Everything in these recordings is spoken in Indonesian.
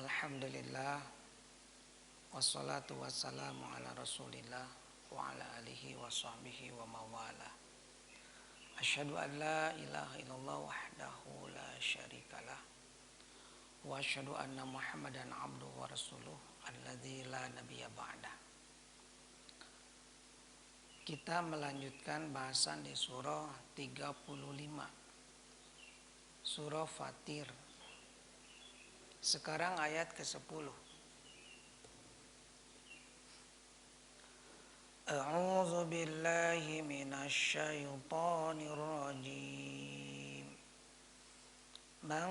Alhamdulillah, wassalatu wassalamu ala rasulillah wa ala alihi wa sahbihi wa mawala. Asyhadu an la ilaha illallah wahdahu la syarikalah wa asyhadu anna muhammadan abduhu wa rasuluh alladzi la nabiyya ba'dah. Kita melanjutkan bahasan di surah 35, surah Fatir. Sekarang ayat ke-10. A'udzu billahi minasy syaithanir rajim. Man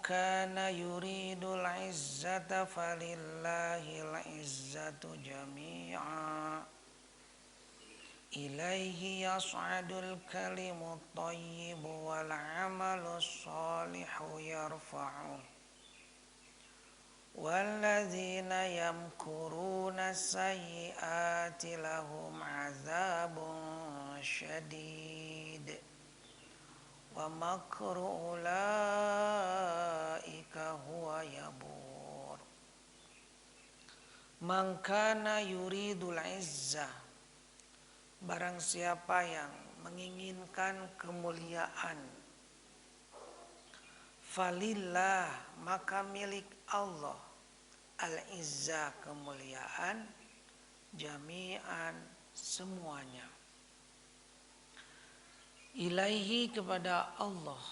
kana yuridul izzata falillahil izzatu jami'a. Ilaihi yas'adul kalimut thayyibu wal 'amalus shalihu yarfa'uh. وَالَّذِينَ يَمْكُرُونَ السَّيِّئَاتِ لَهُمْ عَذَابٌ شَدِيدٌ وَمَكْرُ أُولَئِكَ هُوَ يَبُورُ. Man kana yuridul izzah, barang siapa yang menginginkan kemuliaan, falillah, maka milik Allah al-izzah, kemuliaan, jami'an, semuanya. Ilaihi, kepada Allah,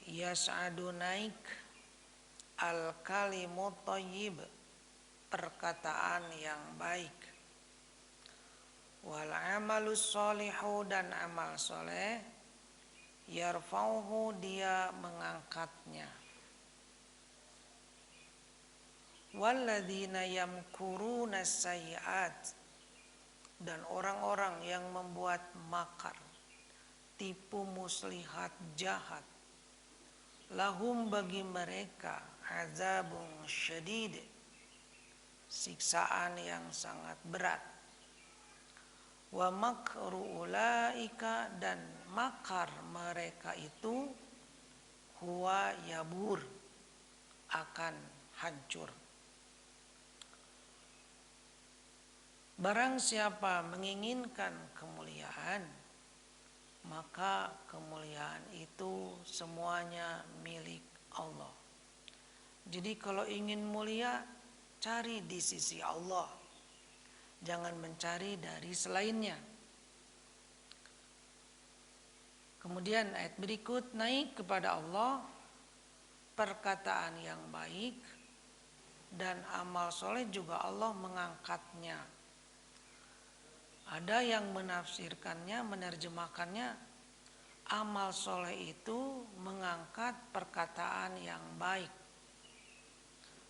yas'adu, naik, al-kalimut thayyib, perkataan yang baik, wal amalus sholihu, dan amal soleh, yarfauhu, dia mengangkatnya. Walladzina yamkuruna sayyi'at, dan orang-orang yang membuat makar, tipu muslihat, jahat, lahum, bagi mereka, azabun syadid, siksaan yang sangat berat. Wa makru ulaika, dan makar mereka itu, huwa yabur, akan hancur. Barang siapa menginginkan kemuliaan, maka kemuliaan itu semuanya milik Allah. Jadi kalau ingin mulia, cari di sisi Allah, jangan mencari dari selainnya. Kemudian ayat berikut, naik kepada Allah perkataan yang baik dan amal soleh juga Allah mengangkatnya. Ada yang menafsirkannya, menerjemahkannya, amal soleh itu mengangkat perkataan yang baik.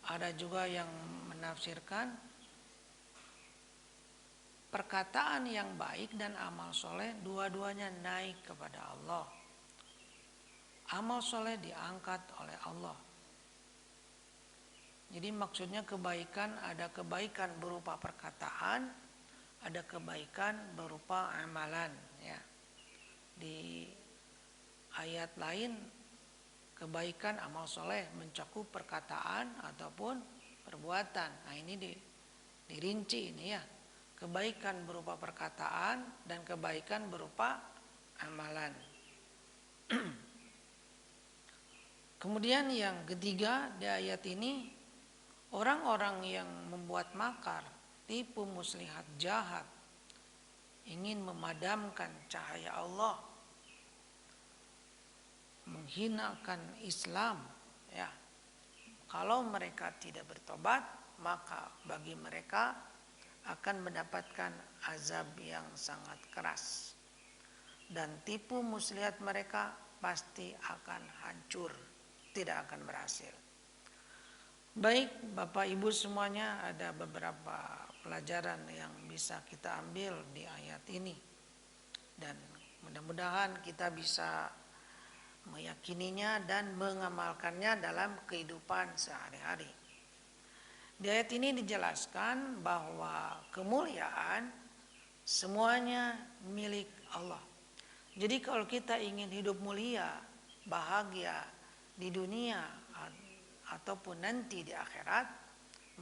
Ada juga yang menafsirkan perkataan yang baik dan amal soleh dua-duanya naik kepada Allah. Amal soleh diangkat oleh Allah. Jadi maksudnya kebaikan, ada kebaikan berupa perkataan, ada kebaikan berupa amalan. Ya. Di ayat lain, kebaikan amal soleh mencakup perkataan ataupun perbuatan. Nah ini dirinci ini ya. Kebaikan berupa perkataan dan kebaikan berupa amalan. Kemudian yang ketiga di ayat ini, orang-orang yang membuat makar, tipu muslihat, jahat, ingin memadamkan cahaya Allah, menghinakan Islam, ya. Kalau mereka tidak bertobat, maka bagi mereka akan mendapatkan azab yang sangat keras. Dan tipu muslihat mereka pasti akan hancur, tidak akan berhasil. Baik Bapak Ibu semuanya, ada beberapa pelajaran yang bisa kita ambil di ayat ini. Dan mudah-mudahan kita bisa meyakininya dan mengamalkannya dalam kehidupan sehari-hari. Di ayat ini dijelaskan bahwa kemuliaan semuanya milik Allah. Jadi kalau kita ingin hidup mulia, bahagia di dunia ataupun nanti di akhirat,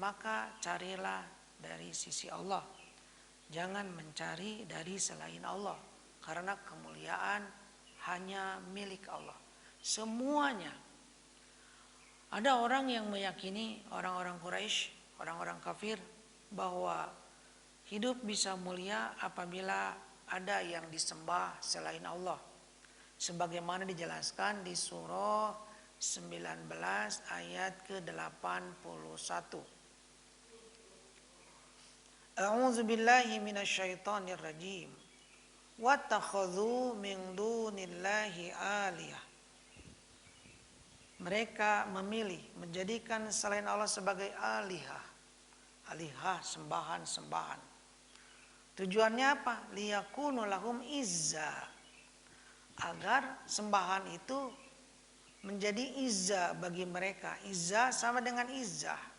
maka carilah dari sisi Allah. Jangan mencari dari selain Allah, karena kemuliaan hanya milik Allah. Semuanya. Ada orang yang meyakini, orang-orang Quraisy, orang-orang kafir, bahwa hidup bisa mulia apabila ada yang disembah selain Allah. Sebagaimana dijelaskan di surah 19 ayat ke-81. A'udzu billahi minasyaitonir rajim. Wattakhadhu min dunillahi alihah. Mereka memilih menjadikan selain Allah sebagai alihah. Alihah, sembahan-sembahan. Tujuannya apa? Liyakunu lahum izza. Agar sembahan itu menjadi izza bagi mereka. Izza sama dengan izzah.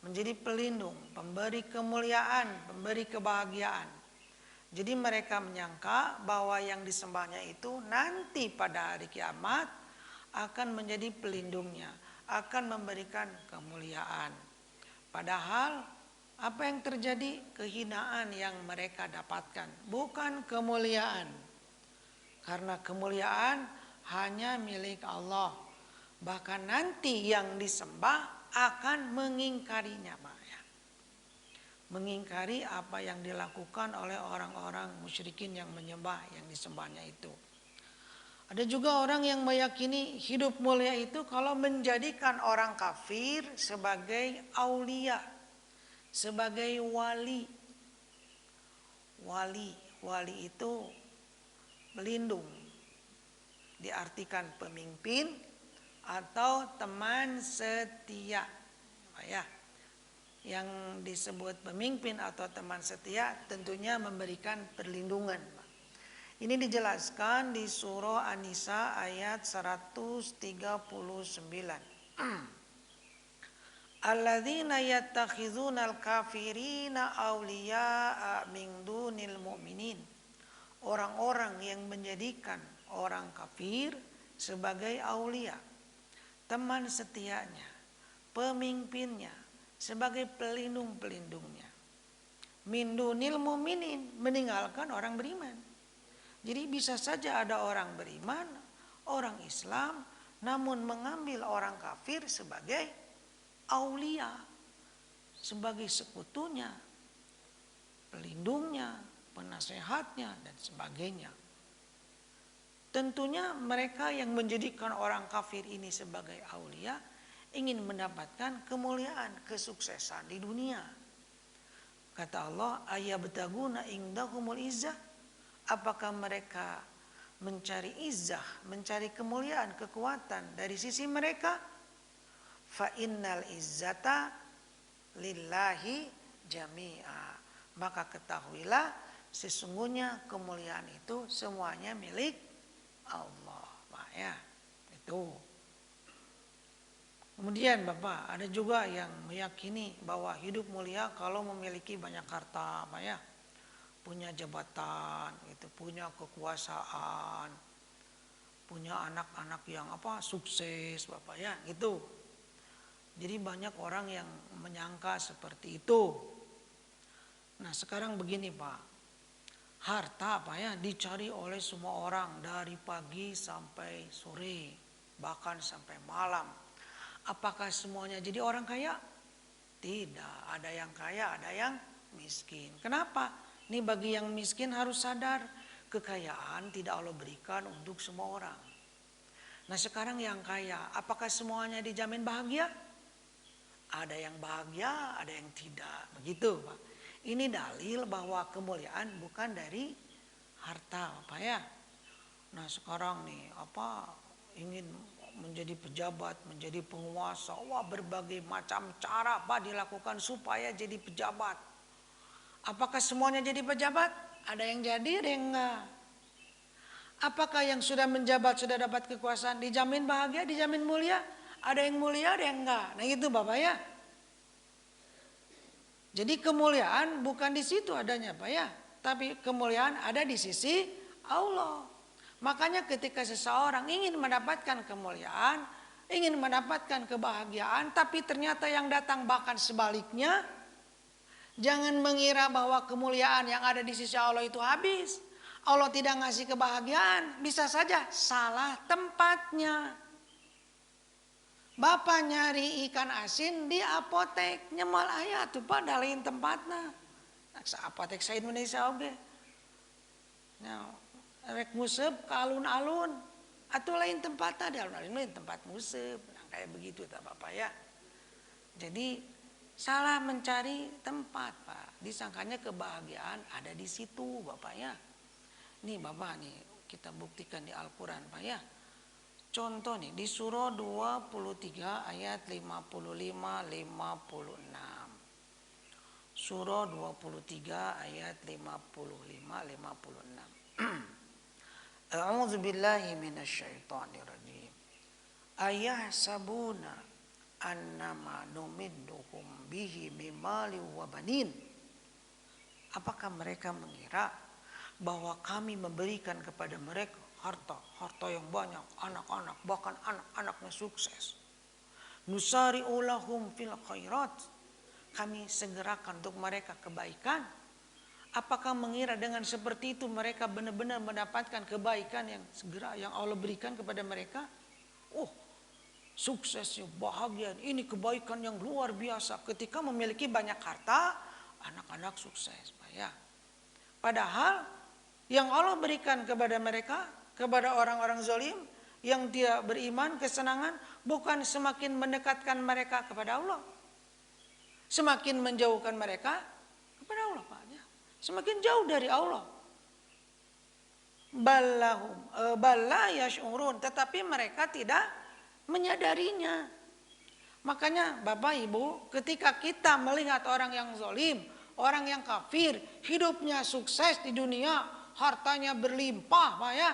Menjadi pelindung, pemberi kemuliaan, pemberi kebahagiaan. Jadi mereka menyangka bahwa yang disembahnya itu nanti pada hari kiamat akan menjadi pelindungnya, akan memberikan kemuliaan. Padahal apa yang terjadi? Kehinaan yang mereka dapatkan, bukan kemuliaan. Karena kemuliaan hanya milik Allah. Bahkan nanti yang disembah akan mengingkarinya, Pak, ya. Mengingkari apa yang dilakukan oleh orang-orang musyrikin yang menyembah yang disembahnya itu. Ada juga orang yang meyakini hidup mulia itu kalau menjadikan orang kafir sebagai aulia, sebagai wali. Wali itu pelindung. Diartikan pemimpin atau teman setia. Ya. Yang disebut pemimpin atau teman setia tentunya memberikan perlindungan. Ini dijelaskan di surah An-Nisa ayat 139. Alladzina yattakhizunal kafirina awliya'a min dunil mu'minin. Orang-orang yang menjadikan orang kafir sebagai aulia, teman setianya, pemimpinnya, sebagai pelindung-pelindungnya. Min dunil mu'minin, meninggalkan orang beriman. Jadi bisa saja ada orang beriman, orang Islam, namun mengambil orang kafir sebagai aulia, sebagai sekutunya, pelindungnya, penasehatnya, dan sebagainya. Tentunya mereka yang menjadikan orang kafir ini sebagai aulia ingin mendapatkan kemuliaan, kesuksesan di dunia. Kata Allah, ayabtaguna indahumul izzah. Apakah mereka mencari izzah, mencari kemuliaan, kekuatan dari sisi mereka? Fa innal izzata lillahi jami'a. Maka ketahuilah sesungguhnya kemuliaan itu semuanya milik Allah, Pak, ya. Itu. Kemudian Bapak, ada juga yang meyakini bahwa hidup mulia kalau memiliki banyak harta, Pak, ya. Punya jabatan, gitu, punya kekuasaan, punya anak-anak yang sukses, Bapak, ya, gitu. Jadi banyak orang yang menyangka seperti itu. Nah, sekarang begini, Pak. Harta, Pak, ya, dicari oleh semua orang dari pagi sampai sore, bahkan sampai malam. Apakah semuanya jadi orang kaya? Tidak, ada yang kaya, ada yang miskin. Kenapa? Ini bagi yang miskin harus sadar, kekayaan tidak Allah berikan untuk semua orang. Nah, sekarang yang kaya, apakah semuanya dijamin bahagia? Ada yang bahagia, ada yang tidak. Begitu, Pak. Ini dalil bahwa kemuliaan bukan dari harta, Pak, ya. Nah, sekarang nih, ingin menjadi pejabat, menjadi penguasa. Wah, berbagai macam cara, Pak, dilakukan supaya jadi pejabat. Apakah semuanya jadi pejabat? Ada yang jadi, ada yang enggak. Apakah yang sudah menjabat, sudah dapat kekuasaan, dijamin bahagia, dijamin mulia? Ada yang mulia, ada yang enggak. Nah, itu Bapak, ya. Jadi kemuliaan bukan di situ adanya, Pak, ya. Tapi kemuliaan ada di sisi Allah. Makanya ketika seseorang ingin mendapatkan kemuliaan, ingin mendapatkan kebahagiaan, tapi ternyata yang datang bahkan sebaliknya. Jangan mengira bahwa kemuliaan yang ada di sisi Allah itu habis. Allah tidak ngasih kebahagiaan, bisa saja salah tempatnya. Bapak nyari ikan asin di apotek, nyemal aya tuh Pak lain tempatna. Sa apotek sa Indonesia oge. Nah, rek museup ka alun-alun, atuh lain tempatna, di alun-alun lain tempat museup. Nah, kayak begitu tak Bapak ya. Jadi salah mencari tempat Pak. Disangkanya kebahagiaan ada di situ Bapak ya. Nih Bapak nih kita buktikan di Al-Quran Pak ya. Contoh nih di surah 23 ayat 55-56. Surah 23 ayat 55-56. A'udzu billahi minasyaitonirrajim. Ayahsabuna annama numidduhum bihi mimali wa banin. Apakah mereka mengira bahwa kami memberikan kepada mereka harta yang banyak, anak-anak, bahkan anak-anaknya sukses. Nusari'u lahum fil khairat. Kami segerakan untuk mereka kebaikan. Apakah mengira dengan seperti itu mereka benar-benar mendapatkan kebaikan yang segera yang Allah berikan kepada mereka? Oh, suksesnya, bahagia, ini kebaikan yang luar biasa ketika memiliki banyak harta, anak-anak sukses, ya. Padahal yang Allah berikan kepada mereka, kepada orang-orang zalim yang tidak beriman, kesenangan bukan semakin mendekatkan mereka kepada Allah, semakin menjauhkan mereka kepada Allah, Pak. Semakin jauh dari Allah. Balla yash'urun, tetapi mereka tidak menyadarinya. Makanya Bapak Ibu, ketika kita melihat orang yang zalim, orang yang kafir, hidupnya sukses di dunia, hartanya berlimpah, Pak ya,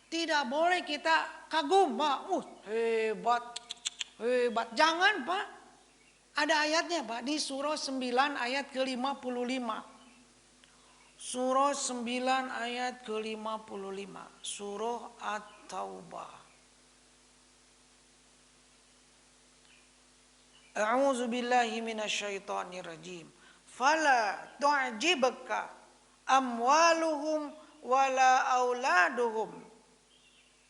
tidak boleh kita kagum, Pak. Hebat, hebat. Jangan, Pak. Ada ayatnya, Pak, di surah 9 ayat ke-55. Surah 9 ayat ke-55. Surah At-Taubah. A'udzu billahi minasyaitonir rajim. Fala tu'jibka amwaluhum wala auladuhum.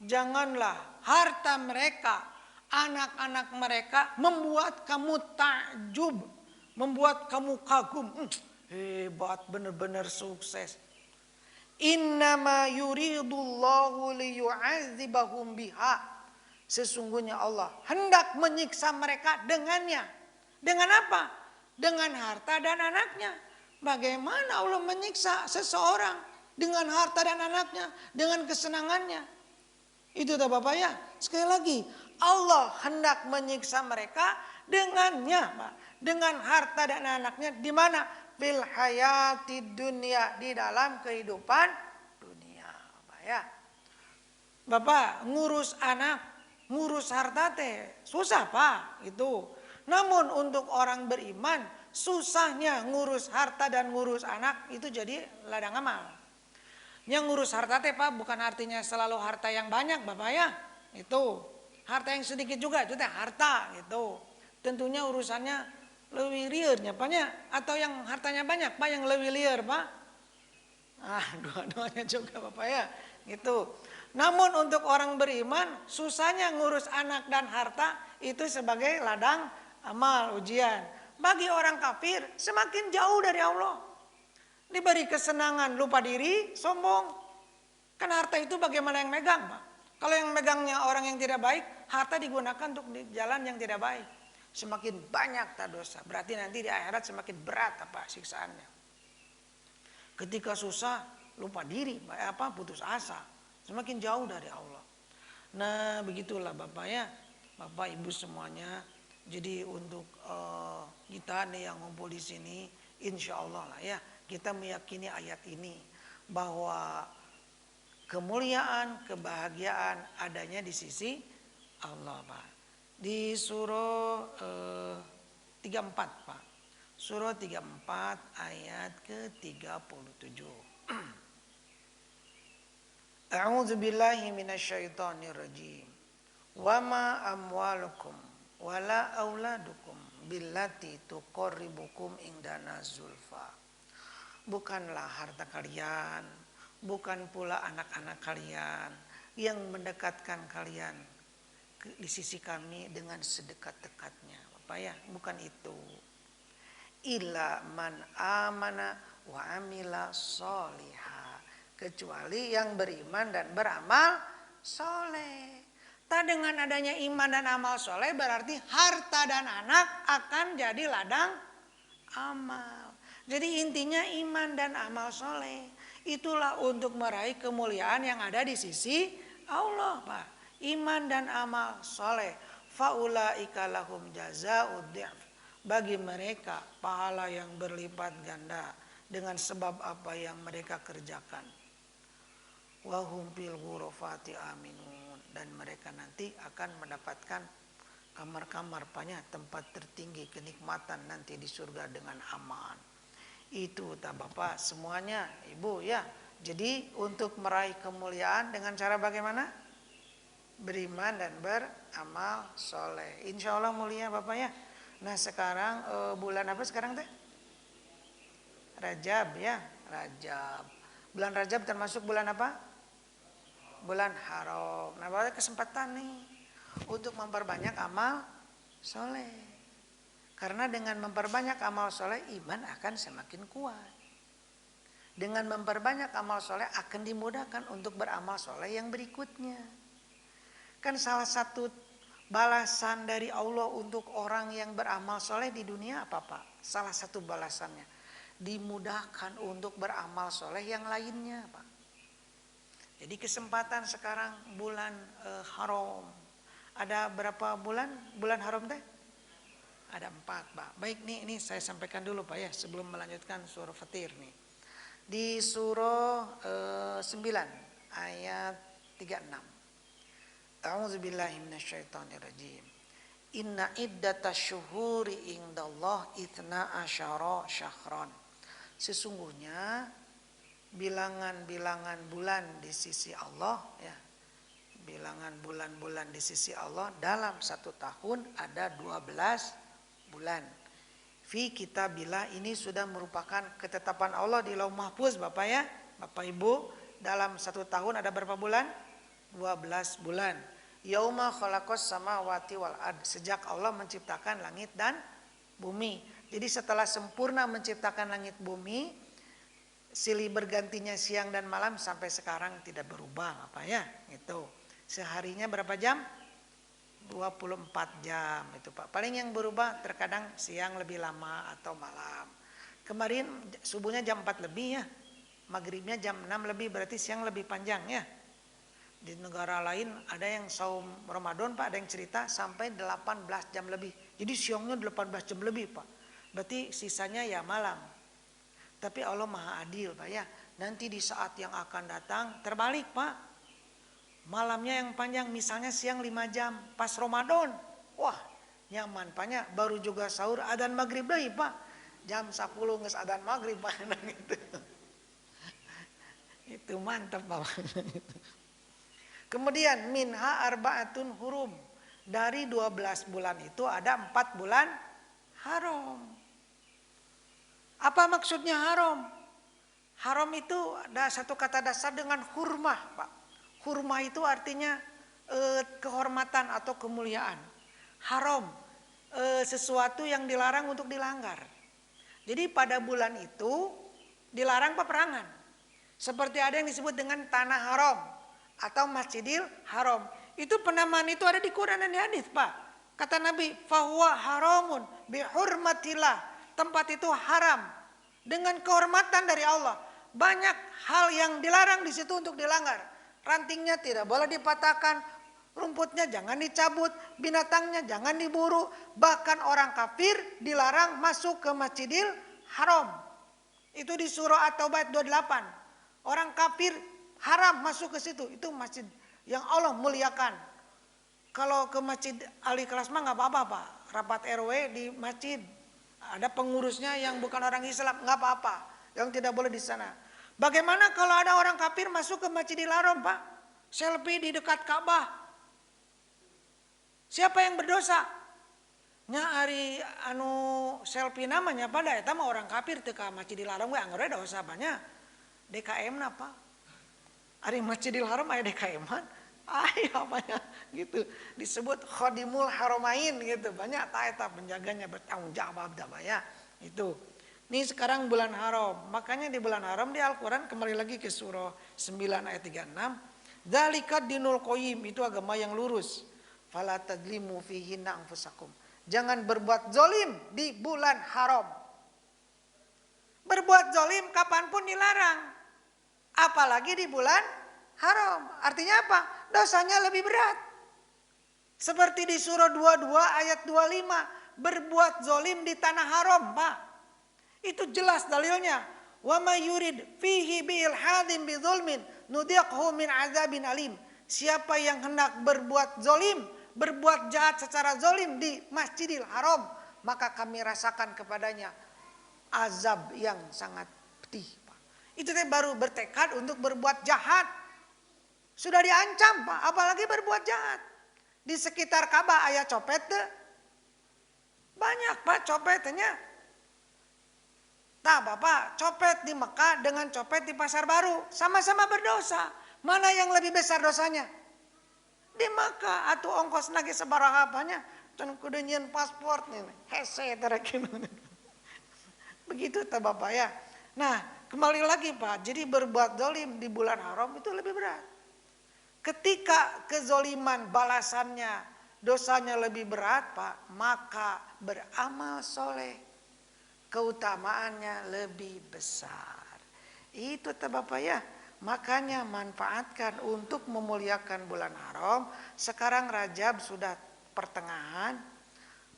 Janganlah harta mereka, anak-anak mereka membuat kamu takjub, membuat kamu kagum. Hebat, benar-benar sukses. Innama yuridullahu liyu'adzibahum biha. Sesungguhnya Allah hendak menyiksa mereka dengannya. Dengan apa? Dengan harta dan anaknya. Bagaimana Allah menyiksa seseorang dengan harta dan anaknya, dengan kesenangannya? Itu tak Bapak ya. Sekali lagi, Allah hendak menyiksa mereka dengannya, Pak. Dengan harta dan anaknya. Di mana? Fil hayati dunia, di dalam kehidupan dunia, Bapak ya. Bapak ngurus anak, ngurus harta teh susah Pak itu. Namun untuk orang beriman susahnya ngurus harta dan ngurus anak itu jadi ladang amal. Yang ngurus harta teh Pak bukan artinya selalu harta yang banyak Bapak ya. Itu harta yang sedikit juga itu teh harta gitu. Tentunya urusannya lebih liarnya Paknya, atau yang hartanya banyak Pak yang lebih liar Pak. Dua-duanya juga Bapak ya. Gitu. Namun untuk orang beriman susahnya ngurus anak dan harta itu sebagai ladang amal ujian. Bagi orang kafir semakin jauh dari Allah. Diberi kesenangan lupa diri, sombong. Kan harta itu bagaimana yang megang Pak? Kalau yang megangnya orang yang tidak baik, harta digunakan untuk di jalan yang tidak baik. Semakin banyak tak dosa, berarti nanti di akhirat semakin berat apa siksaannya. Ketika susah lupa diri, putus asa, semakin jauh dari Allah. Nah begitulah Bapak ya, Bapak Ibu semuanya. Jadi untuk kita nih yang ngumpul di sini, insya Allah lah ya, kita meyakini ayat ini bahwa kemuliaan, kebahagiaan adanya di sisi Allah Pak. Di surah 34 Pak. Surah 34 ayat ke-37. A'udzu billahi minasyaitonir rajim. Wama amwalukum wala auladukum billati tuqarribukum indana zulfa. Bukanlah harta kalian, bukan pula anak-anak kalian yang mendekatkan kalian di sisi kami dengan sedekat-dekatnya. Bapak ya, bukan itu. Illa man amana wa amila soliha, kecuali yang beriman dan beramal soleh. Tak dengan adanya iman dan amal soleh berarti harta dan anak akan jadi ladang amal. Jadi intinya iman dan amal soleh itulah untuk meraih kemuliaan yang ada di sisi Allah, Pak. Iman dan amal soleh, faulaika lahum jazaa'ud dhi'f, bagi mereka pahala yang berlipat ganda dengan sebab apa yang mereka kerjakan. Wahum fil ghurafati aminun, dan mereka nanti akan mendapatkan kamar-kamar tempat tertinggi kenikmatan nanti di surga dengan aman. Itu tak Bapak semuanya Ibu ya. Jadi untuk meraih kemuliaan dengan cara bagaimana? Beriman dan beramal soleh. Insya Allah mulia Bapak ya. Nah sekarang bulan apa sekarang teh? Rajab ya, Rajab. Bulan Rajab termasuk bulan apa? Bulan haram. Nah pada kesempatan nih untuk memperbanyak amal soleh. Karena dengan memperbanyak amal soleh iman akan semakin kuat. Dengan memperbanyak amal soleh akan dimudahkan untuk beramal soleh yang berikutnya. Kan salah satu balasan dari Allah untuk orang yang beramal soleh di dunia apa Pak? Salah satu balasannya dimudahkan untuk beramal soleh yang lainnya Pak. Jadi kesempatan sekarang bulan haram. Ada berapa bulan? Bulan haram teh? Ada 4 Pak. Baik nih, ini saya sampaikan dulu Pak ya sebelum melanjutkan surah Fatir nih. Di surah 9 ayat 36. A'udzubillahi minasyaitonirrajim. Inna iddatash syuhuri indallah itsna asyara syahran. Sesungguhnya bilangan-bilangan bulan di sisi Allah ya. Bilangan bulan-bulan di sisi Allah dalam 1 tahun ada 12 bulan. Fi kitabillah, ini sudah merupakan ketetapan Allah di Lauh Mahfuz Bapak ya. Bapak Ibu, dalam 1 tahun ada berapa bulan? 12 bulan. Yauma khalaqas samawati wal ard, sejak Allah menciptakan langit dan bumi. Jadi setelah sempurna menciptakan langit bumi, silih bergantinya siang dan malam sampai sekarang tidak berubah Bapak ya. Itu. Seharinya berapa jam? 24 jam itu Pak. Paling yang berubah terkadang siang lebih lama atau malam. Kemarin subuhnya jam 4 lebih ya. Maghribnya jam 6 lebih, berarti siang lebih panjang ya. Di negara lain ada yang saum Ramadan Pak, ada yang cerita sampai 18 jam lebih. Jadi siangnya 18 jam lebih Pak. Berarti sisanya ya malam. Tapi Allah Maha Adil Pak ya. Nanti di saat yang akan datang terbalik Pak. Malamnya yang panjang, misalnya siang 5 jam pas Ramadan. Wah, nyaman Paknya, baru juga sahur adzan maghrib deui Pak. Jam 10 geus adzan maghrib Pak gitu. Itu mantap Pak. Kemudian minha arbaatun hurum. Dari 12 bulan itu ada 4 bulan haram. Apa maksudnya haram? Haram itu ada satu kata dasar dengan hurmah Pak. Hurmah itu artinya kehormatan atau kemuliaan. Haram, sesuatu yang dilarang untuk dilanggar. Jadi pada bulan itu dilarang peperangan. Seperti ada yang disebut dengan tanah haram atau Masjidil Haram. Itu penamaan itu ada di Quran dan di hadis Pak. Kata Nabi, fahuwa haramun bihurmatillah. Tempat itu haram dengan kehormatan dari Allah. Banyak hal yang dilarang di situ untuk dilanggar. Rantingnya tidak boleh dipatahkan, rumputnya jangan dicabut, binatangnya jangan diburu. Bahkan orang kafir dilarang masuk ke Masjidil Haram. Itu di surah At-Taubah 28. Orang kafir haram masuk ke situ. Itu masjid yang Allah muliakan. Kalau ke Masjid Ali Kelas mah nggak apa-apa Pak. Rapat RW di masjid. Ada pengurusnya yang bukan orang Islam, nggak apa-apa. Yang tidak boleh di sana. Bagaimana kalau ada orang kafir masuk ke Masjidil Haram Pak? Selfie di dekat Ka'bah. Siapa yang berdosa? Nya ari anu selfie namanya pada eta mah orang kafir teu ka Masjidil Haram we anggar dosa banyak. DKM napa? Ari Masjidil Haram aya DKM-an. Aya banyak gitu. Disebut Khadimul Haramain gitu. Banyak eta penjaganya bertanggung jawab dah ya. Itu. Ini sekarang bulan haram. Makanya di bulan haram di Al-Qur'an kembali lagi ke surah 9 ayat 36. Dzalika dinul qayyim, itu agama yang lurus. Fala tadlimu fihinna anfusakum. Jangan berbuat zolim di bulan haram. Berbuat zolim kapanpun dilarang. Apalagi di bulan haram. Artinya apa? Dosanya lebih berat. Seperti di surah 22 ayat 25. Berbuat zolim di tanah haram, Pak. Itu jelas dalilnya. Wa may yurid fihi biilhadin bidzulmin nudhiqhu min azabin alim. Siapa yang hendak berbuat zolim, berbuat jahat secara zolim di Masjidil Haram, maka kami rasakan kepadanya azab yang sangat pedih. Itu teh baru bertekad untuk berbuat jahat. Sudah diancam, Pak, apalagi berbuat jahat. Di sekitar Ka'bah aya copet teh. Banyak, Pak, copetnya. Nah, Bapak, copet di Mekah dengan copet di Pasar Baru sama-sama berdosa. Mana yang lebih besar dosanya? Di Mekah atau ongkos lagi sabaraha apanya? Can kudu nyieun paspor nih. Hese terakhir. Begitu ta Bapak ya. Nah, kembali lagi Pak. Jadi berbuat zalim di bulan haram itu lebih berat. Ketika kezoliman balasannya dosanya lebih berat Pak, maka beramal soleh keutamaannya lebih besar. Itu ta Bapak ya. Makanya manfaatkan untuk memuliakan bulan haram. Sekarang Rajab sudah pertengahan.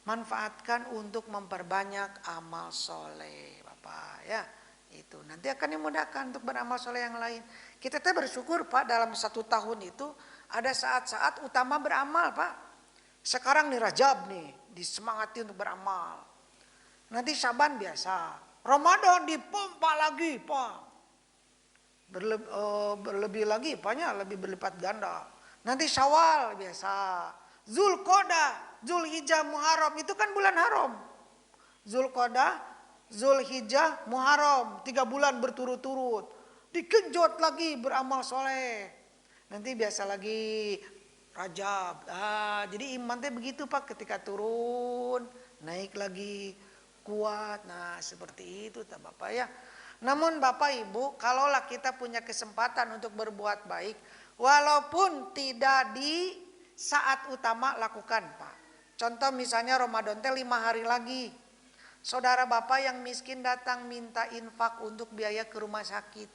Manfaatkan untuk memperbanyak amal soleh Bapak ya. Itu nanti akan dimudahkan untuk beramal soleh yang lain. Kita teh bersyukur Pak, dalam 1 tahun itu ada saat-saat utama beramal Pak. Sekarang nih Rajab nih, disemangati untuk beramal. Nanti Syaban biasa, Ramadan dipompa lagi Pak. Berlebih lagi Paknya, lebih berlipat ganda. Nanti Syawal biasa, Zulqa'dah, Zulhijjah, Muharram, itu kan bulan haram. Zulqa'dah, Zulhijjah, Muharram, 3 bulan berturut-turut. Digenjot lagi beramal soleh. Nanti biasa lagi Rajab. Jadi iman teh begitu Pak, ketika turun naik lagi kuat. Nah seperti itu tak Bapak ya. Namun Bapak Ibu, kalaulah kita punya kesempatan untuk berbuat baik, walaupun tidak di saat utama lakukan Pak. Contoh misalnya Ramadan teh 5 hari lagi. Saudara Bapak yang miskin datang minta infak untuk biaya ke rumah sakit.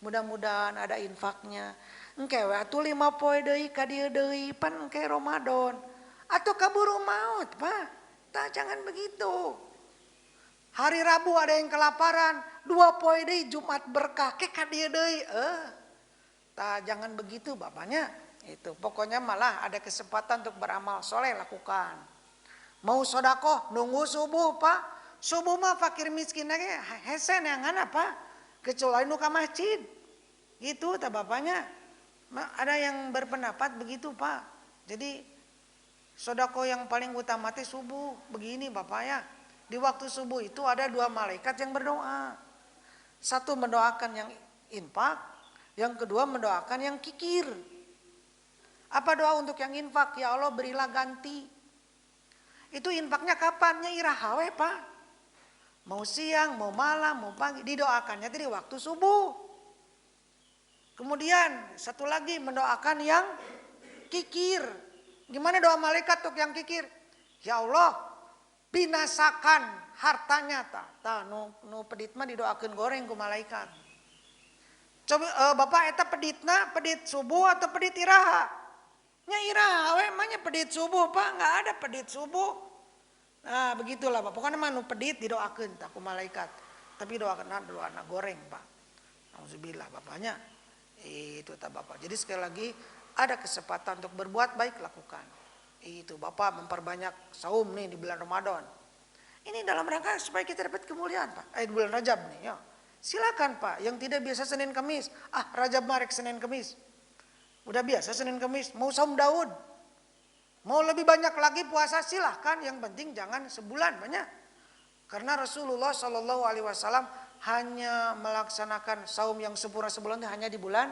Mudah-mudahan ada infaknya. Engke we atuh 5 poe deui ka dieu deui pan engke Ramadan. Atuh kaburu maut, Pak. Tah jangan begitu. Hari Rabu ada yang kelaparan, 2 poe deui Jumat berkah ke ka dieu deui. Tah jangan begitu Bapaknya. Itu pokoknya malah ada kesempatan untuk beramal soleh lakukan. Mau sedekah nunggu subuh Pak. Subuh mah fakir miskin lagi hese neangan apa? Kecuali nu ka masjid. Gitu ta Bapaknya. Ada yang berpendapat begitu Pak. Jadi sedekah yang paling utama teh subuh. Begini Bapak ya. Di waktu subuh itu ada 2 malaikat yang berdoa. Satu mendoakan yang infak, yang kedua mendoakan yang kikir. Apa doa untuk yang infak? Ya Allah berilah ganti. Itu infaknya kapan? Nya iraha we Pak. Mau siang, mau malam, mau pagi. Didoakannya di waktu subuh. Kemudian satu lagi mendoakan yang kikir. Gimana doa malaikat untuk yang kikir? Ya Allah binasakan hartanya ta. Nu pedit mah didoakeun goreng ku malaikat. Coba Bapak eta peditna, pedit subuh atau pedit iraha? Nya iraha we mah nya pedit subuh Pak, enggak ada pedit subuh. Nah, begitulah Pak. Pokoknya mah nu pedit didoakeun ta ku malaikat. Tapi doakeun doana goreng Pak. Auzubillah Bapaknya. Itu ta Bapak. Jadi sekali lagi ada kesempatan untuk berbuat baik lakukan. Itu Bapak memperbanyak saum nih di bulan Ramadan. Ini dalam rangka supaya kita dapat kemuliaan Pak. Di bulan Rajab nih ya. Silakan Pak yang tidak biasa Senin Kamis. Rajab marek Senin Kamis. Udah biasa Senin Kamis mau saum Daud. Mau lebih banyak lagi puasa silahkan, yang penting jangan sebulan banyak. Karena Rasulullah Shallallahu Alaihi Wasallam hanya melaksanakan saum yang sempurna sebulan itu hanya di bulan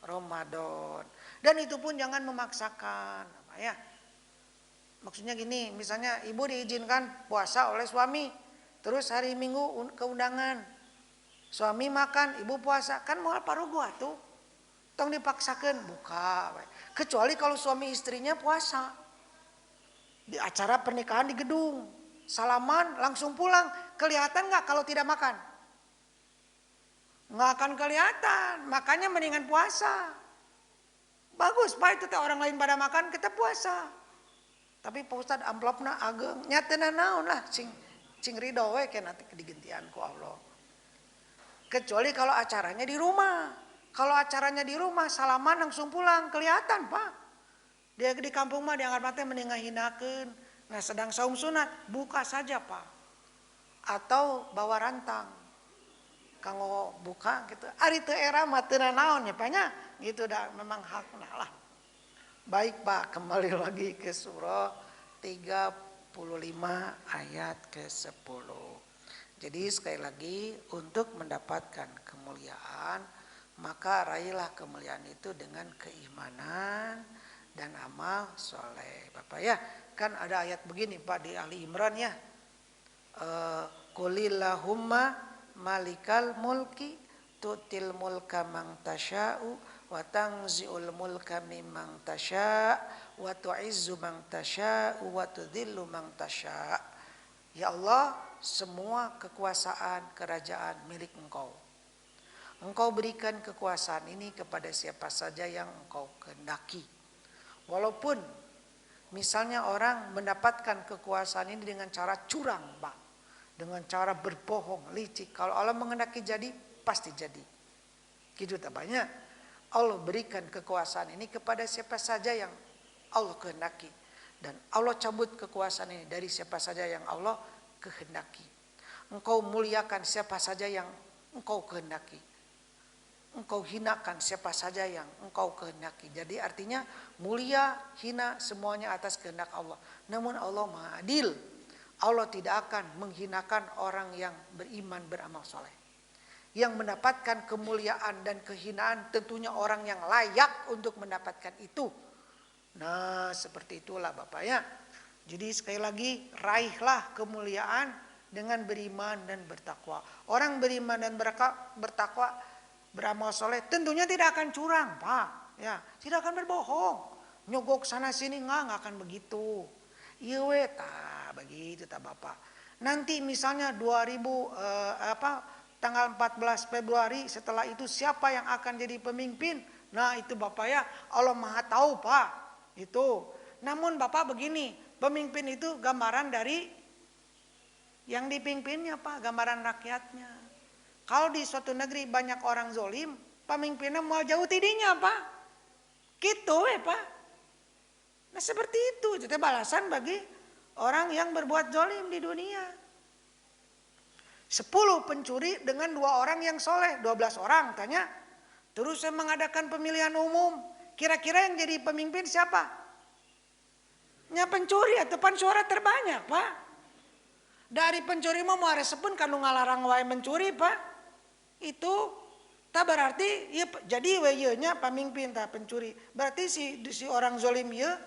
Ramadan. Dan itu pun jangan memaksakan, ya. Maksudnya gini, misalnya ibu diizinkan puasa oleh suami, terus hari Minggu keundangan, suami makan, ibu puasa, kan moal paruguh tuh. Tong dipaksakan buka, kecuali kalau suami istrinya puasa di acara pernikahan di gedung, salaman langsung pulang, kelihatan nggak kalau tidak makan? Nggak akan kelihatan, makanya mendingan puasa. Bagus pak, itu teh orang lain pada makan kita puasa. Tapi Pak Ustad amplopna ageng nyatena naon lah, cing ridho we ke nanti digentian ku Allah. Kecuali kalau acaranya di rumah. Kalau acaranya di rumah, salaman langsung pulang, kelihatan pak. Dia di kampung mah diangkat mati mendingan hinakeun. Nah sedang saum sunat, buka saja pak. Atau bawa rantang. Kanggo buka gitu. Ari teu era mah teu naon nya panya. Gitu dah memang hakna lah. Baik pak, kembali lagi ke surah 35 ayat ke-10. Jadi sekali lagi, untuk mendapatkan kemuliaan, maka raihlah kemuliaan itu dengan keimanan dan amal soleh. Bapak ya, kan ada ayat begini Pak di Ali Imran ya. Qulillahumma malikal mulki tutil mulka man tasya'u wa tanzi'ul mulka mimman tasya' wa tu'izzu man tasya' wa tudhillu man tasya'. Ya Allah, semua kekuasaan kerajaan milik Engkau. Engkau berikan kekuasaan ini kepada siapa saja yang Engkau kehendaki. Walaupun misalnya orang mendapatkan kekuasaan ini dengan cara curang, Pak, dengan cara berbohong, licik. Kalau Allah menghendaki jadi, pasti jadi. Gitu tak banyak. Allah berikan kekuasaan ini kepada siapa saja yang Allah kehendaki. Dan Allah cabut kekuasaan ini dari siapa saja yang Allah kehendaki. Engkau muliakan siapa saja yang Engkau kehendaki. Engkau hinakan siapa saja yang Engkau kehendaki. Jadi artinya mulia, hina semuanya atas kehendak Allah. Namun Allah Maha Adil. Allah tidak akan menghinakan orang yang beriman beramal soleh. Yang mendapatkan kemuliaan dan kehinaan tentunya orang yang layak untuk mendapatkan itu. Nah seperti itulah Bapak ya. Jadi sekali lagi, raihlah kemuliaan dengan beriman dan bertakwa. Orang beriman dan bertakwa, beramal soleh tentunya tidak akan curang Pak, ya, tidak akan berbohong, nyogok sana sini nggak akan begitu. Iya we begitu tak Bapak. Nanti misalnya tanggal 14 Februari setelah itu siapa yang akan jadi pemimpin? Nah itu Bapak ya, Allah Maha tahu Pak itu. Namun Bapak begini, pemimpin itu gambaran dari yang dipimpinnya Pak, gambaran rakyatnya. Kalau di suatu negeri banyak orang zolim, pemimpinnya mau jauh tidinya Pak. Gitu Pak. Nah seperti itu, jadi balasan bagi orang yang berbuat zolim di dunia. 10 pencuri dengan 2 orang yang soleh, 12 orang tanya. Terus saya mengadakan pemilihan umum, kira-kira yang jadi pemimpin siapa? Nya pencuri atau suara terbanyak Pak. Dari pencuri mau resepun kan ngalarang wae mencuri Pak. Itu tak berarti ya, jadi nya pemimpin tak pencuri. Berarti si orang zolim ya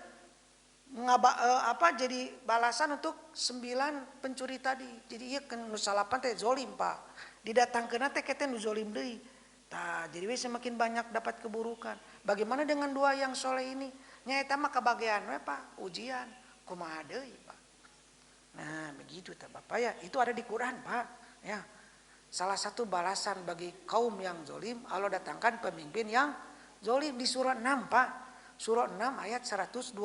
jadi balasan untuk 9 pencuri tadi. Jadi iya kan nusalapan teh zolim Pak. Didatangkeun teh kete nu zolim deui. Tah jadi we semakin banyak dapat keburukan. Bagaimana dengan 2 yang soleh ini? Nya eta mah kabagean we Pak, ujian. Kumaha deui Pak. Nah, begitu ta Bapak ya. Itu ada di Quran Pak, ya. Salah satu balasan bagi kaum yang zolim, Allah datangkan pemimpin yang zolim di surah 6 Pak. Surah 6 ayat 129.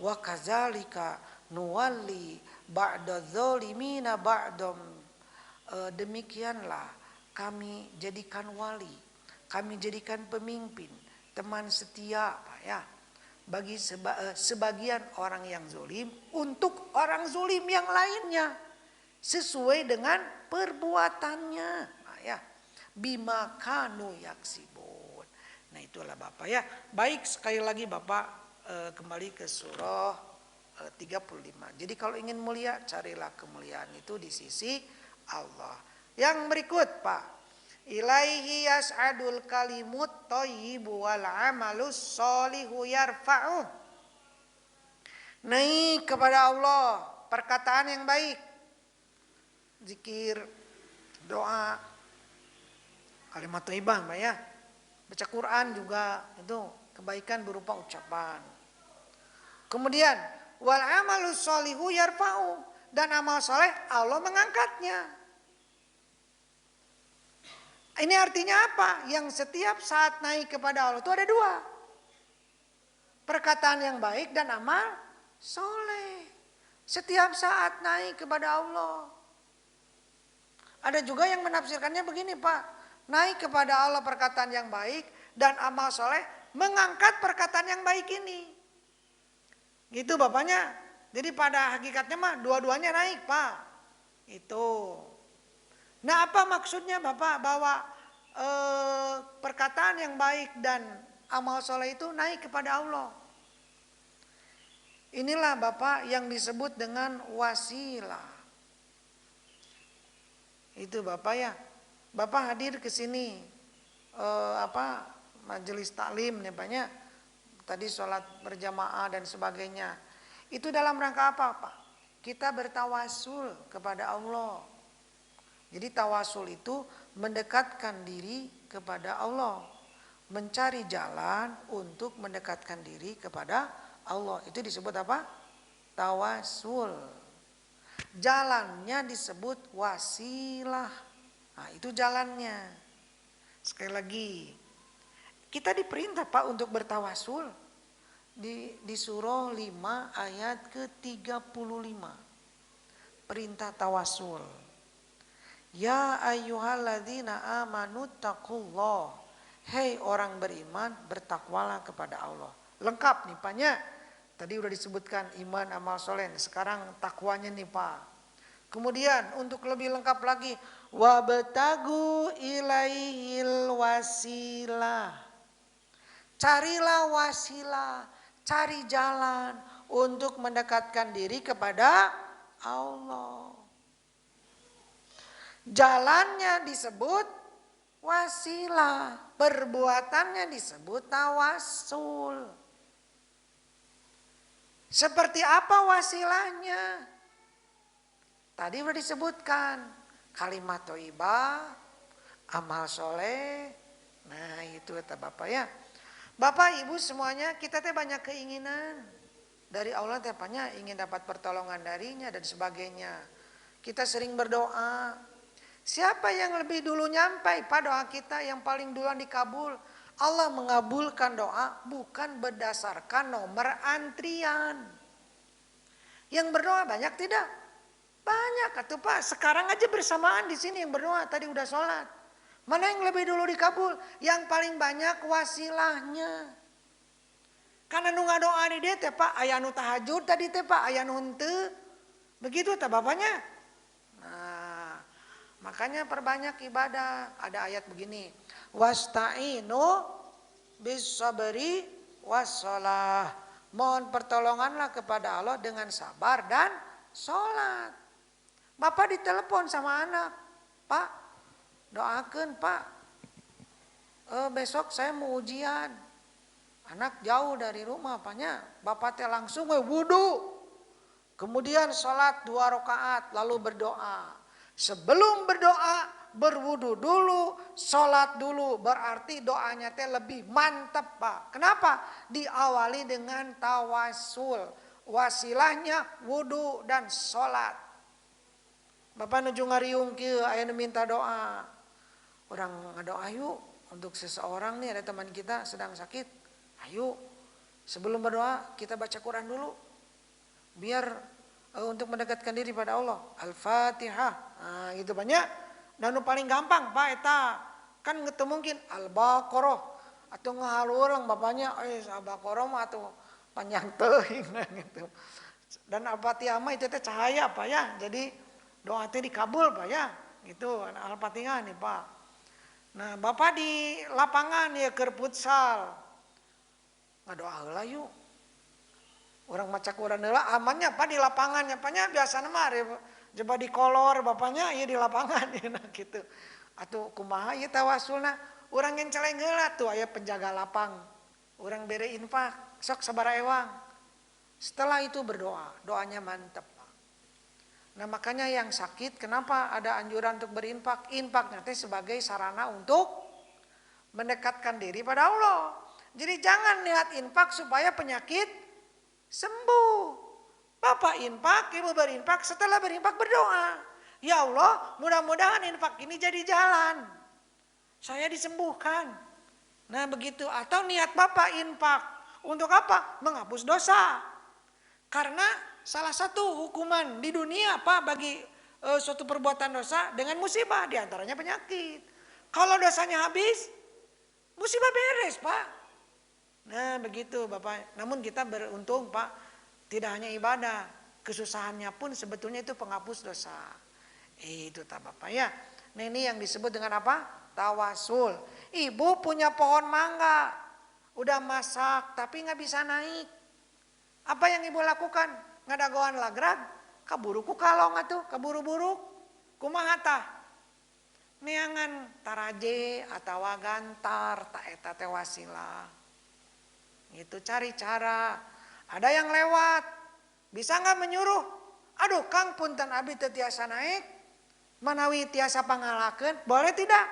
Wa kadzalika nuwalli ba'dadz zalimina ba'dam. Demikianlah kami jadikan wali, kami jadikan pemimpin, teman setia Pak ya. Bagi sebagian orang yang zolim untuk orang zolim yang lainnya. Sesuai dengan perbuatannya, nah, ya, bima kanu yaksibun. Nah itulah Bapak ya. Baik sekali lagi Bapak kembali ke surah 35. Jadi kalau ingin mulia, carilah kemuliaan itu di sisi Allah. Yang berikut Pak, ilaihi yas'adul kalimut thayyibu wal amalus sholihu yarfa'u. Naik kepada Allah perkataan yang baik, zikir, doa, kalimat thayyibah Pak ya. Baca Quran juga itu kebaikan berupa ucapan. Kemudian wal amalus sholihu yarfa'u, dan amal soleh Allah mengangkatnya. Ini artinya apa? Yang setiap saat naik kepada Allah itu ada dua. Perkataan yang baik dan amal soleh. Setiap saat naik kepada Allah. Ada juga yang menafsirkannya begini Pak. Naik kepada Allah perkataan yang baik dan amal soleh mengangkat perkataan yang baik ini. Gitu Bapaknya. Jadi pada hakikatnya mah dua-duanya naik Pak. Itu. Nah apa maksudnya Bapak bahwa perkataan yang baik dan amal soleh itu naik kepada Allah? Inilah Bapak yang disebut dengan wasilah. Itu Bapak ya. Bapak hadir ke sini majelis taklim nih Paknya. Tadi sholat berjamaah dan sebagainya. Itu dalam rangka apa Pak? Kita bertawasul kepada Allah. Jadi tawasul itu mendekatkan diri kepada Allah. Mencari jalan untuk mendekatkan diri kepada Allah. Itu disebut apa? Tawasul. Jalannya disebut wasilah. Nah itu jalannya. Sekali lagi. Kita diperintah Pak untuk bertawasul. Di surah 5 ayat ke-35. Perintah tawasul. Ya ayyuhalladzina amanu taqullah. Hei orang beriman, bertakwalah kepada Allah. Lengkap nih Paknya. Tadi udah disebutkan iman, amal soleh. Sekarang takwanya nih Pak. Kemudian untuk lebih lengkap lagi, wabtagu ilaihil wasilah. Carilah wasilah, cari jalan untuk mendekatkan diri kepada Allah. Jalannya disebut wasilah, perbuatannya disebut tawasul. Seperti apa wasilahnya? Tadi sudah disebutkan kalimat thayyibah, amal soleh. Nah itu kata Bapak ya. Bapak Ibu semuanya kita teh banyak keinginan dari Allah teh Paknya, ingin dapat pertolongan darinya dan sebagainya. Kita sering berdoa. Siapa yang lebih dulu nyampai Pak doa kita yang paling duluan dikabul? Allah mengabulkan doa bukan berdasarkan nomor antrian. Yang berdoa banyak tidak? Banyak atuh Pak. Sekarang aja bersamaan di sini yang berdoa tadi udah sholat. Mana yang lebih dulu dikabul? Yang paling banyak wasilahnya. Karena nu ngadoa di dia teh Pak, aya nu tahajud tadi teh Pak, aya nu henteu. Begitu teh Bapaknya. Nah, makanya perbanyak ibadah. Ada ayat begini. Wasta'inu bis sabri wassalah. Mohon pertolonganlah kepada Allah dengan sabar dan sholat. Bapak ditelepon sama anak. Pak, doakan Pak. Besok saya mau ujian. Anak jauh dari rumah Paknya. Bapak teh langsung wudu. Kemudian sholat 2 rakaat lalu berdoa. Sebelum berdoa berwudu dulu, sholat dulu, berarti doanya teh lebih mantap Pak. Kenapa? Diawali dengan tawasul, wasilahnya wudu dan sholat. Bapak nuju ngariung kieu aya nu minta doa. Orang ngadoa yuk untuk seseorang nih, ada teman kita sedang sakit. Ayo sebelum berdoa kita baca Quran dulu. Biar untuk mendekatkan diri pada Allah. Al-Fatihah. Nah, gitu banyak. Dan paling gampang Pak eta kan ngeteu mungkin Al-Baqarah atau ngahalureung Bapaknya Al-Baqarah mah atuh panjang teuing gitu. Dan Al-Fatihah mah itu teh cahaya Pak ya. Jadi doa teh dikabul Pak ya. Gitu Al-Fatihah nih Pak. Nah, Bapak di lapangan ya keur futsal. Ngadoa heula yuk. Orang macak urang heula amannya Pak di lapangannya Paknya biasa mah coba di kolor bapaknya ieu di lapangan nah gitu. Atuh kumaha ieu tawasulna? Urang ngenceleng heula tuh aya penjaga lapang. Urang bere infak, sok sabaraha ewang. Setelah itu berdoa, doanya mantap. Nah makanya yang sakit kenapa ada anjuran untuk berinfak? Infak nanti sebagai sarana untuk mendekatkan diri pada Allah. Jadi jangan niat infak supaya penyakit sembuh. Bapak infak, ibu berinfak, setelah berinfak berdoa. Ya Allah, mudah-mudahan infak ini jadi jalan. Saya disembuhkan. Nah begitu. Atau niat bapak infak. Untuk apa? Menghapus dosa. Karena salah satu hukuman di dunia Pak bagi suatu perbuatan dosa dengan musibah. Diantaranya penyakit. Kalau dosanya habis, musibah beres Pak. Nah begitu Bapak. Namun kita beruntung Pak. Tidak hanya ibadah, kesusahannya pun sebetulnya itu penghapus dosa. Itu tak Bapak ya. Nah ini yang disebut dengan apa? Tawasul. Ibu punya pohon mangga, udah masak tapi nggak bisa naik. Apa yang ibu lakukan? Ngadagoan lagrag, kaburu ku kalong atuh, kaburu-buru, kumaha tah? Neangan taraje atawa gantar, tak eta teh wasilah. Itu cari cara. Ada yang lewat, bisa nggak menyuruh? Aduh Kang punten abi teu tiasa naik, manawi tiasa pangalakeun, boleh tidak?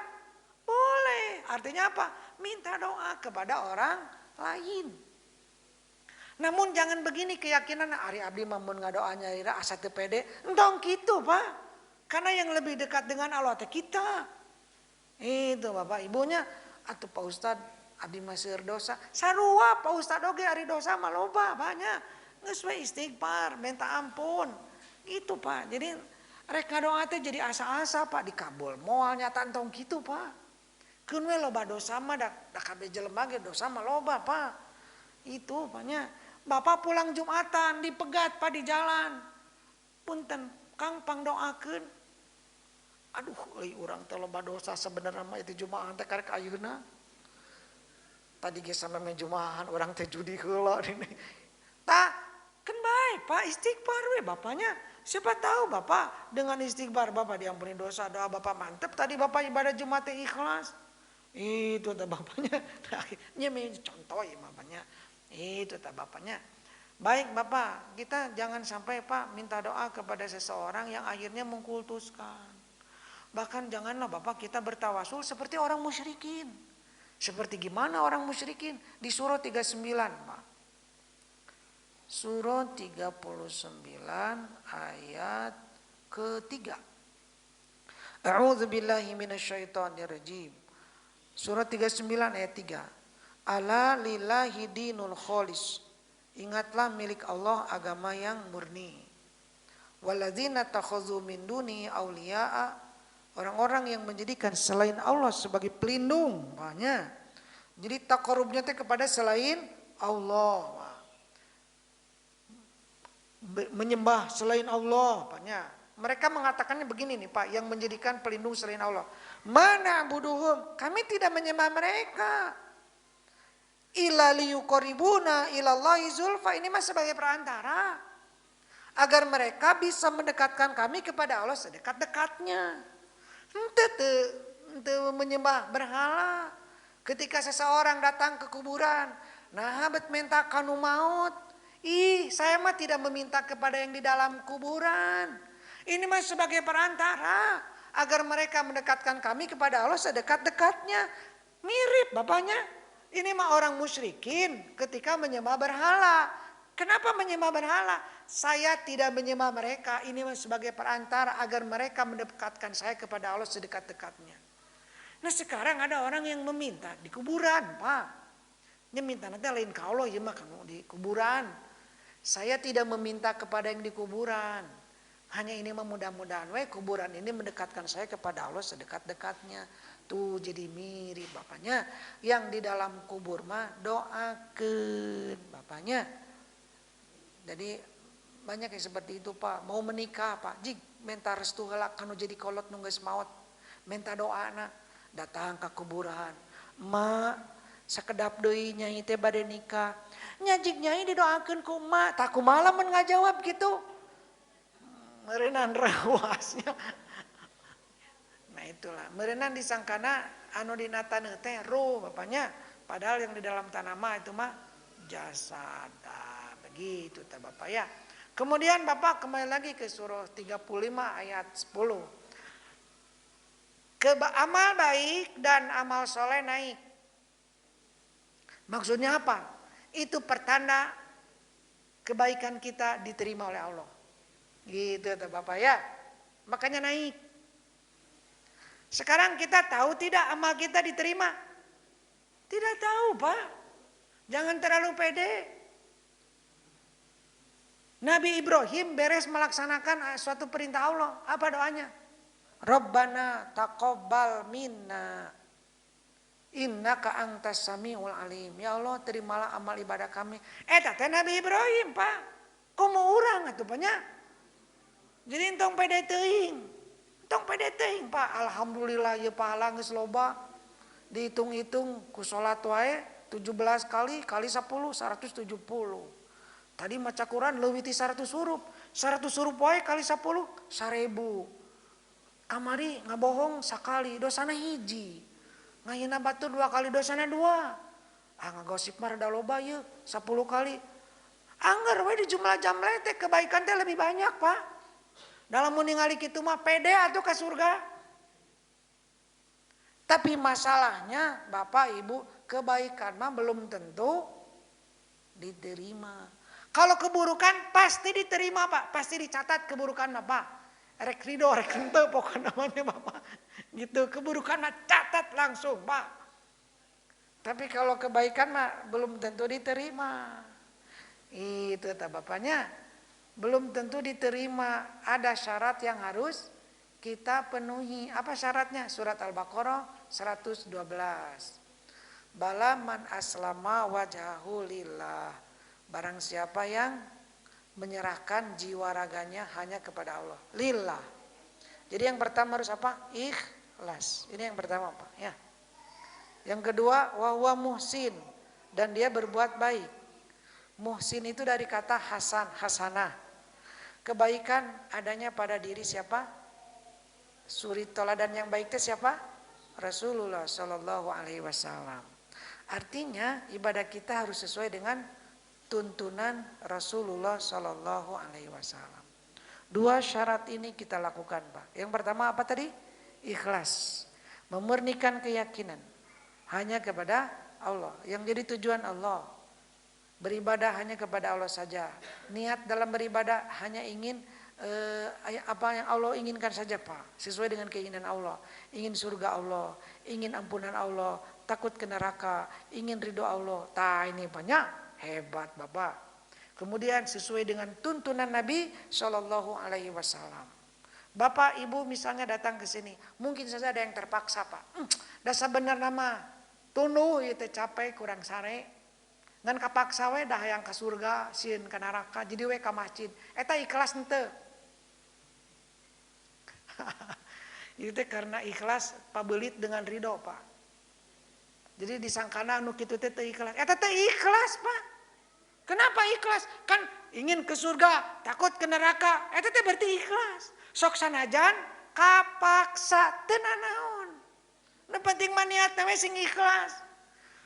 Boleh. Artinya apa? Minta doa kepada orang lain. Namun jangan begini keyakinan ari abdi mamun ngadoanya ira asa teu pede. Entong kitu Pak. Karena yang lebih dekat dengan Allah teh kita. Itu Bapak Ibunya atuh Pak Ustad abdi mah seueur dosa. Sarua Pak Ustad oge ari dosa mah loba banyak. Geus we istighfar, minta ampun. Gitu Pak. Jadi rek ngadoa teh jadi asa-asa Pak dikabul. Moal nyata entong kitu Pak. Keun we loba dosa mah da kabeh jelema ge dosa mah loba Pak. Itu Paknya. Bapak pulang Jumatan dipegat Pak di jalan. Punten Kang pangdoakeun. Aduh euy urang teh loba dosa sebenarnya mah itu Jumatan teh karek ayeuna. Tadi ge sampe Jumatan urang teh judi heula ini. Tah kan baik Pak istighfar we bapaknya. Siapa tahu Bapak dengan istighfar Bapak diampuni dosa, doa Bapak mantep tadi Bapak ibadah Jumat teh ikhlas. Itu teh bapaknya. Nya contoh ya bapaknya. Itu teh bapaknya. Baik Bapak, kita jangan sampai Pak minta doa kepada seseorang yang akhirnya mengkultuskan. Bahkan janganlah Bapak kita bertawasul seperti orang musyrikin. Seperti gimana orang musyrikin? Di surah 39 Pak. Surah 39 ayat ketiga. A'udzubillahi minasyaitonirrajim. Surah 39 ayat 3. Ala lillahi dinul kholis. Ingatlah milik Allah agama yang murni. Walladzina takhadzu min duni auliya'a. Orang-orang yang menjadikan selain Allah sebagai pelindung, banyak. Jadi takarubnya teh kepada selain Allah. Menyembah selain Allah, banyak. Mereka mengatakannya begini nih Pak, yang menjadikan pelindung selain Allah. Mana buduhum? Kami tidak menyembah mereka. Illa liyuqarribuna ilallahi zulfa. Ini mah sebagai perantara. Agar mereka bisa mendekatkan kami kepada Allah sedekat-dekatnya. Ente menyembah berhala. Ketika seseorang datang ke kuburan, nah bet minta kanu maut. Ih, saya mah tidak meminta kepada yang di dalam kuburan. Ini mah sebagai perantara agar mereka mendekatkan kami kepada Allah sedekat-dekatnya. Mirip bapaknya. Ini mah orang musyrikin ketika menyembah berhala. Kenapa menyembah berhala? Saya tidak menyembah mereka. Ini sebagai perantara agar mereka mendekatkan saya kepada Allah sedekat-dekatnya. Nah sekarang ada orang yang meminta di kuburan Pak. Dia minta nanti lain ka Allah ya mah kamu di kuburan. Saya tidak meminta kepada yang di kuburan. Hanya ini mah mudah-mudahan kuburan ini mendekatkan saya kepada Allah sedekat-dekatnya. Tuh jadi mirip bapaknya. Yang di dalam kubur mah doakeun bapaknya. Jadi banyak yang seperti itu Pak. Mau menikah Pak, jig minta restu heula kanu jadi kolot nu geus maot. Minta doana, datang ke kuburan. Mak, Sakedap deui nyai teh bade nikah. Nyajik nyai didoakeun ku emak, tak kumaha lamun ngajawab gitu. Meureunnan rewasnya. Nah itulah, meureunnan disangkana anu dina taneuh teh ruh bapaknya, padahal yang di dalam tanah mah itu mah jasad. Begitu teh Bapak ya. Kemudian Bapak kembali lagi ke surah 35 ayat 10. Amal baik dan amal soleh naik. Maksudnya apa? Itu pertanda kebaikan kita diterima oleh Allah. Gitu tuh Bapak ya. Makanya naik. Sekarang kita tahu tidak amal kita diterima? Tidak tahu Pak. Jangan terlalu pede. Nabi Ibrahim beres melaksanakan suatu perintah Allah. Apa doanya? Rabbana taqabbal minna innaka antas samiul alim. Ya Allah, terimalah amal ibadah kami. Eta teh Nabi Ibrahim, Pak. Komo urang atuh banyak. Jadi entong pede teuing. Entong pede teuing, Pak. Alhamdulillah ieu pahala geus loba. Dihitung-hitung ku salat wae 17 kali 10 170. Tadi maca Quran leuwih ti 100 huruf. 100 huruf wae kali 10 1000. Kamari ngabohong sakali dosana hiji. Ngayana batur 2 kali dosana 2. Ngagosip mah rada loba ieu 10 kali. Angger we di jumlah jamle teh kebaikan teh lebih banyak, Pak. Dalam mun ningali kitu mah pede atuh ka surga. Tapi masalahnya Bapak Ibu, kebaikan mah belum tentu diterima. Kalau keburukan pasti diterima, Pak. Pasti dicatat keburukan mah, Pak. Rek ridho, rek henteu pokoknya namanya Bapak. Gitu, keburukan mah catat langsung, Pak. Tapi kalau kebaikan mah belum tentu diterima. Itu kata Bapaknya. Belum tentu diterima. Ada syarat yang harus kita penuhi. Apa syaratnya? Surat Al-Baqarah 112. Bala man aslama wajhahu lillah. Barang siapa yang menyerahkan jiwa raganya hanya kepada Allah. Lillah. Jadi yang pertama harus apa? Ikhlas. Ini yang pertama Pak. Ya. Yang kedua, wahwa muhsin. Dan dia berbuat baik. Muhsin itu dari kata hasan, hasanah. Kebaikan adanya pada diri siapa? Suri toladan yang baik itu siapa? Rasulullah Shallallahu Alaihi Wasallam. Artinya ibadah kita harus sesuai dengan tuntunan Rasulullah Shallallahu Alaihi Wasallam. 2 syarat ini kita lakukan Pak. Yang pertama apa tadi? Ikhlas. Memurnikan keyakinan hanya kepada Allah. Yang jadi tujuan Allah. Beribadah hanya kepada Allah saja. Niat dalam beribadah hanya ingin apa yang Allah inginkan saja Pak. Sesuai dengan keinginan Allah. Ingin surga Allah. Ingin ampunan Allah. Takut ke neraka. Ingin ridho Allah. Ini banyak. Hebat Bapak. Kemudian sesuai dengan tuntunan Nabi Shallallahu Alaihi Wasallam. Bapak Ibu misalnya datang ke sini, mungkin saja ada yang terpaksa Pak. Dasar bener nama tunu itu capek kurang sare. Ngan kapaksa we dah yang ke surga, sieun ke neraka, jadi we ke masjid. Eta ikhlas henteu. Itu karena ikhlas pabelit dengan ridho Pak. Jadi disangkana anu kitu teh teu ikhlas. Eta teh ikhlas, Pak. Kenapa ikhlas? Kan ingin ke surga, takut ke neraka. Eta teh berarti ikhlas. Sok sanajan kapaksa teu nanaon. Nu penting mah niatna we sing ikhlas.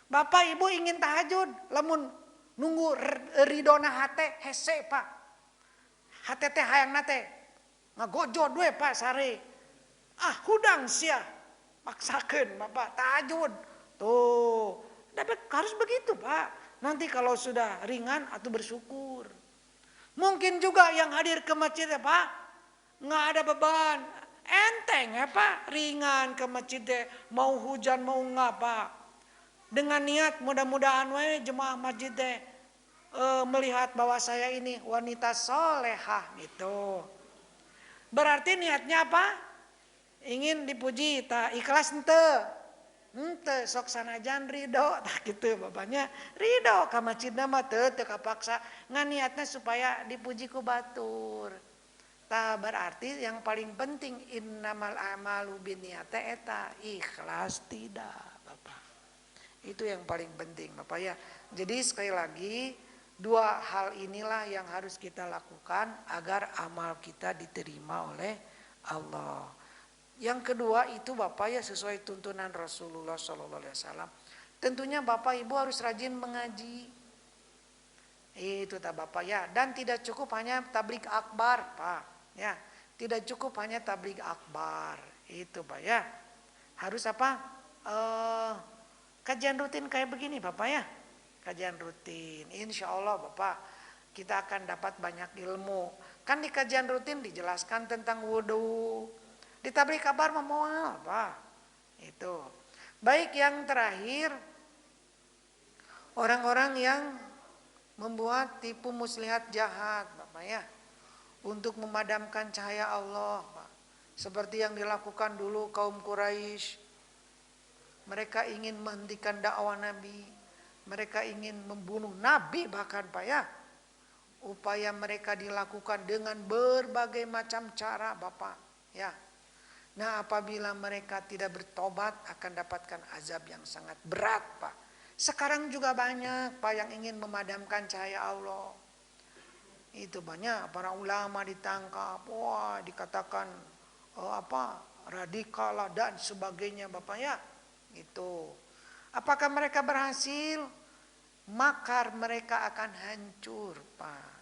Bapak Ibu ingin tahajud, lamun nunggu ridona hate hese Pak. Hate teh hayangna teh ngagojod we Pak sare. Hudang sia. Paksakeun Bapak tahajud. Tuh, tapi harus begitu Pak. Nanti kalau sudah ringan atau bersyukur. Mungkin juga yang hadir ke masjid ya Pak, nggak ada beban, enteng ya Pak, ringan ke masjid deh, mau hujan mau nggak Pak. Dengan niat mudah-mudahan we jemaah masjid deh melihat bahwa saya ini wanita solehah gitu. Berarti niatnya apa? Ingin dipuji, tak ikhlas ente. Ente sok sanajan ridho tak gitu bapaknya ridho ka masjid nama teu kapaksa ngan niatna supaya dipuji ku batur. Tah berarti yang paling penting innamal amalu binniyati eta ikhlas tidak Bapak. Itu yang paling penting Bapak ya. Jadi sekali lagi, dua hal inilah yang harus kita lakukan agar amal kita diterima oleh Allah. Yang kedua itu Bapak ya, sesuai tuntunan Rasulullah SAW. Tentunya Bapak Ibu harus rajin mengaji. Itu tak Bapak ya. Dan tidak cukup hanya tabligh akbar Pak ya. Tidak cukup hanya tabligh akbar. Itu Pak ya. Harus apa? Kajian rutin kayak begini Bapak ya. Kajian rutin. Insya Allah Bapak kita akan dapat banyak ilmu. Kan di kajian rutin dijelaskan tentang wudhu. Di tabligh kabar memual Pak. Itu. Baik, yang terakhir, orang-orang yang membuat tipu muslihat jahat Bapak ya. Untuk memadamkan cahaya Allah Pak. Seperti yang dilakukan dulu kaum Quraisy. Mereka ingin menghentikan dakwah Nabi. Mereka ingin membunuh Nabi bahkan Pak ya. Upaya mereka dilakukan dengan berbagai macam cara Bapak ya. Nah, apabila mereka tidak bertobat akan dapatkan azab yang sangat berat Pak. Sekarang juga banyak Pak yang ingin memadamkan cahaya Allah. Itu banyak para ulama ditangkap, wah dikatakan radikal lah dan sebagainya Bapak ya. Itu. Apakah mereka berhasil? Makar mereka akan hancur Pak.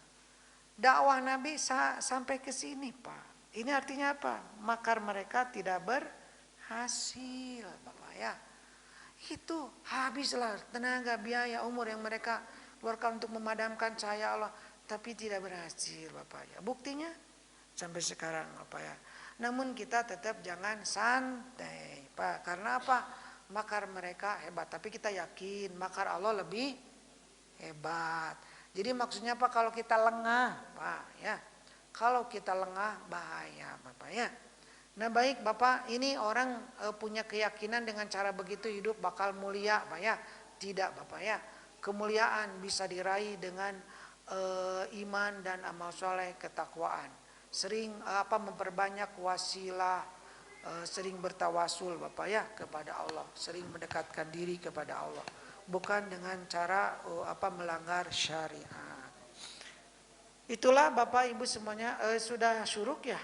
Dakwah Nabi sampai ke sini Pak. Ini artinya apa? Makar mereka tidak berhasil Bapak ya. Itu habislah tenaga, biaya, umur yang mereka keluarkan untuk memadamkan cahaya Allah, tapi tidak berhasil Bapak ya. Buktinya sampai sekarang Bapak ya. Namun kita tetap jangan santai Pak. Karena apa? Makar mereka hebat, tapi kita yakin makar Allah lebih hebat. Jadi maksudnya apa? Kalau kita lengah Pak ya. Kalau kita lengah bahaya Bapak ya. Nah baik Bapak, ini orang punya keyakinan dengan cara begitu hidup bakal mulia Pak ya. Tidak Bapak ya. Kemuliaan bisa diraih dengan iman dan amal soleh, ketakwaan. Sering memperbanyak wasilah, sering bertawasul Bapak ya kepada Allah. Sering mendekatkan diri kepada Allah. Bukan dengan cara melanggar syariat. Itulah Bapak Ibu semuanya. Sudah syuruk ya?